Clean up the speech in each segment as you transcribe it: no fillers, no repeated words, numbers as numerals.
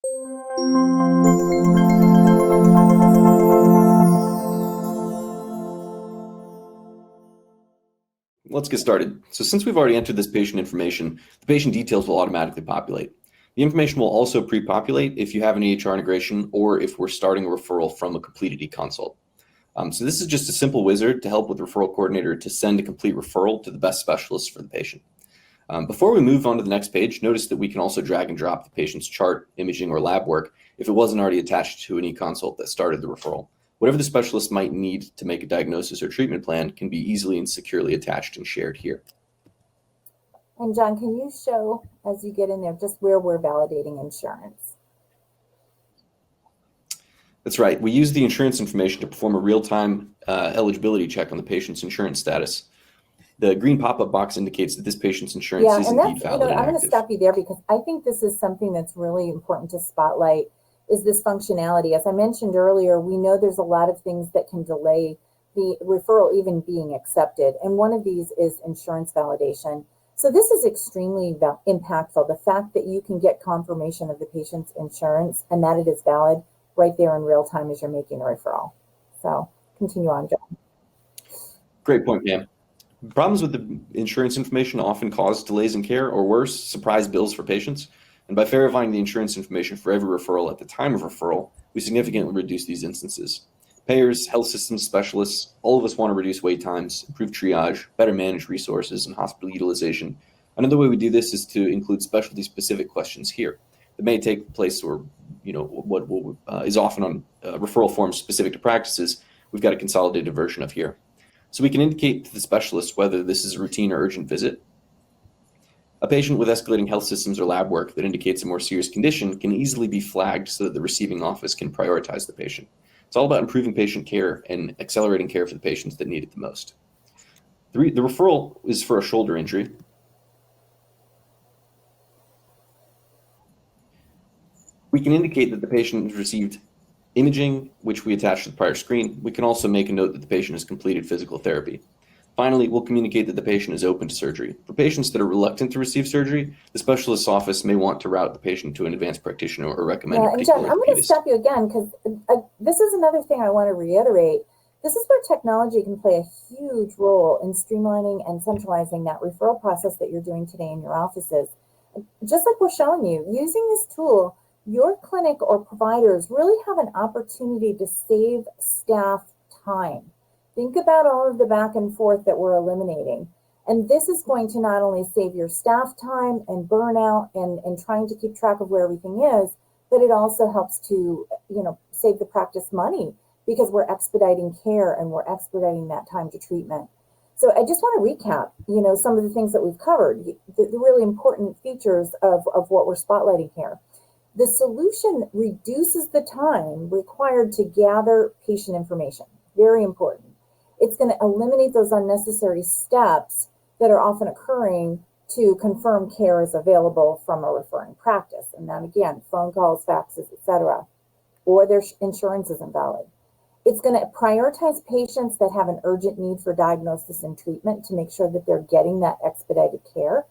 Let's get started. So since we've already entered this patient information, the patient details will automatically populate. The information will also pre-populate if you have an EHR integration or if we're starting a referral from a completed e-consult. So this is just a simple wizard to help with the referral coordinator to send a complete referral to the best specialist for the patient. Before we move on to the next page, notice that we can also drag and drop the patient's chart, imaging, or lab work if it wasn't already attached to an e-consult that started the referral. Whatever the specialist might need to make a diagnosis or treatment plan can be easily and securely attached and shared here. And John, can you show, as you get in there, just where we're validating insurance? That's right. We use the insurance information to perform a real-time eligibility check on the patient's insurance status. The green pop-up box indicates that this patient's insurance is indeed valid and I'm going to active. stop you there because I think this is something that's really important to spotlight, is this functionality. As I mentioned earlier, we know there's a lot of things that can delay the referral even being accepted. And one of these is insurance validation. So this is extremely impactful. The fact that you can get confirmation of the patient's insurance and that it is valid right there in real time as you're making a referral. So continue on, John. Great point, Pam. Problems with the insurance information often cause delays in care or worse, surprise bills for patients. And by verifying the insurance information for every referral at the time of referral, we significantly reduce these instances. Payers, health systems specialists, all of us want to reduce wait times, improve triage, better manage resources and hospital utilization. Another way we do this is to include specialty-specific questions here that may take place or what is often on referral forms specific to practices. We've got a consolidated version of here. So we can indicate to the specialist whether this is a routine or urgent visit. A patient with escalating health systems or lab work that indicates a more serious condition can easily be flagged so that the receiving office can prioritize the patient. It's all about improving patient care and accelerating care for the patients that need it the most. The referral is for a shoulder injury. We can indicate that the patient has received imaging, which we attach to the prior screen. We can also make a note that the patient has completed physical therapy. Finally, we'll communicate that the patient is open to surgery. For patients that are reluctant to receive surgery, the specialist's office may want to route the patient to an advanced practitioner or recommend a particular John, I'm going to stop you again because this is another thing I want to reiterate. This is where technology can play a huge role in streamlining and centralizing that referral process that you're doing today in your offices. Just like we're showing you, using this tool, your clinic or providers really have an opportunity to save staff time. Think about all of the back and forth that we're eliminating. And this is going to not only save your staff time and burnout and trying to keep track of where everything is, but it also helps to, save the practice money because we're expediting care and we're expediting that time to treatment. So I just want to recap, some of the things that we've covered, the really important features of what we're spotlighting here. The solution reduces the time required to gather patient information. Very important. It's going to eliminate those unnecessary steps that are often occurring to confirm care is available from a referring practice. And then again, phone calls, faxes, etc., or their insurance isn't valid. It's going to prioritize patients that have an urgent need for diagnosis and treatment to make sure that they're getting that expedited care.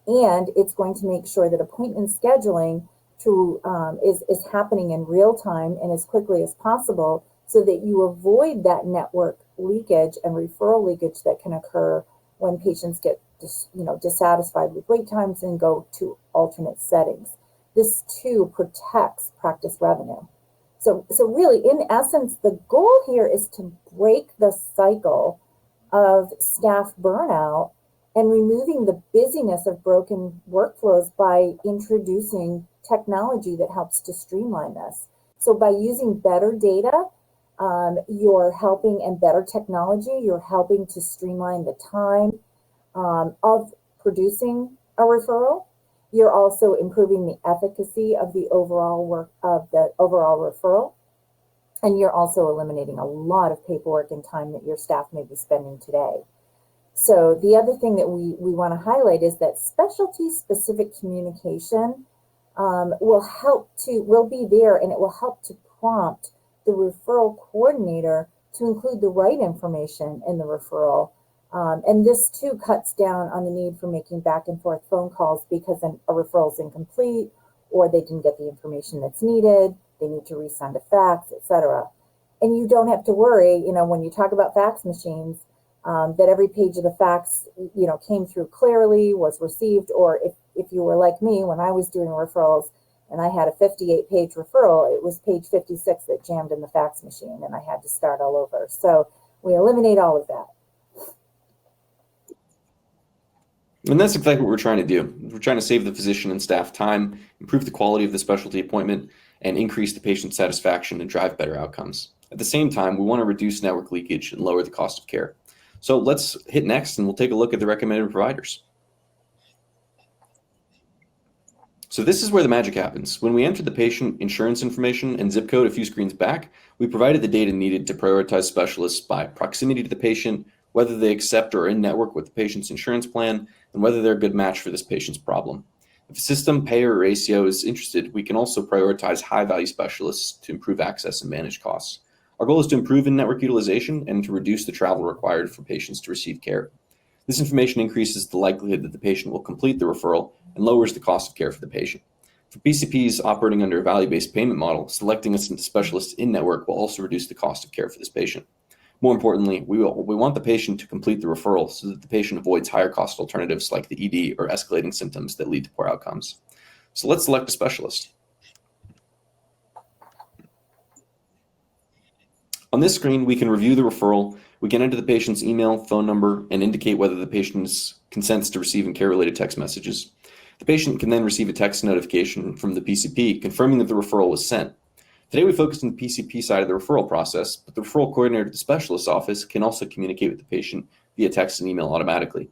And it's going to make sure that appointment scheduling is happening in real time and as quickly as possible so that you avoid that network leakage and referral leakage that can occur when patients get dissatisfied with wait times and go to alternate settings. This too protects practice revenue. So really, in essence, the goal here is to break the cycle of staff burnout and removing the busyness of broken workflows by introducing technology that helps to streamline this. So by using better data, you're helping, and better technology, you're helping to streamline the time of producing a referral. You're also improving the efficacy of the overall work of the overall referral. And you're also eliminating a lot of paperwork and time that your staff may be spending today. So the other thing that we want to highlight is that specialty-specific communication will be there, and it will help to prompt the referral coordinator to include the right information in the referral. And this too cuts down on the need for making back and forth phone calls because a referral is incomplete or they didn't get the information that's needed, they need to resend a fax, etc. And you don't have to worry, when you talk about fax machines, that every page of the fax, came through clearly, was received, or if you were like me, when I was doing referrals and I had a 58-page referral, it was page 56 that jammed in the fax machine and I had to start all over. So we eliminate all of that. And that's exactly what we're trying to do. We're trying to save the physician and staff time, improve the quality of the specialty appointment, and increase the patient satisfaction and drive better outcomes. At the same time, we want to reduce network leakage and lower the cost of care. So let's hit next and we'll take a look at the recommended providers. So this is where the magic happens. When we entered the patient insurance information and zip code a few screens back, we provided the data needed to prioritize specialists by proximity to the patient, whether they accept or are in network with the patient's insurance plan, and whether they're a good match for this patient's problem. If a system, payer, or ACO is interested, we can also prioritize high-value specialists to improve access and manage costs. Our goal is to improve in-network utilization and to reduce the travel required for patients to receive care. This information increases the likelihood that the patient will complete the referral and lowers the cost of care for the patient. For PCPs operating under a value-based payment model, selecting a specialist in-network will also reduce the cost of care for this patient. More importantly, we want the patient to complete the referral so that the patient avoids higher cost alternatives like the ED or escalating symptoms that lead to poor outcomes. So let's select a specialist. On this screen, we can review the referral. We can enter the patient's email, phone number, and indicate whether the patient consents to receiving care-related text messages. The patient can then receive a text notification from the PCP confirming that the referral was sent. Today, we focused on the PCP side of the referral process, but the referral coordinator at the specialist's office can also communicate with the patient via text and email automatically.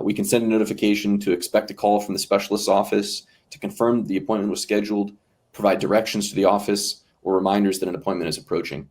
We can send a notification to expect a call from the specialist's office to confirm the appointment was scheduled, provide directions to the office, or reminders that an appointment is approaching.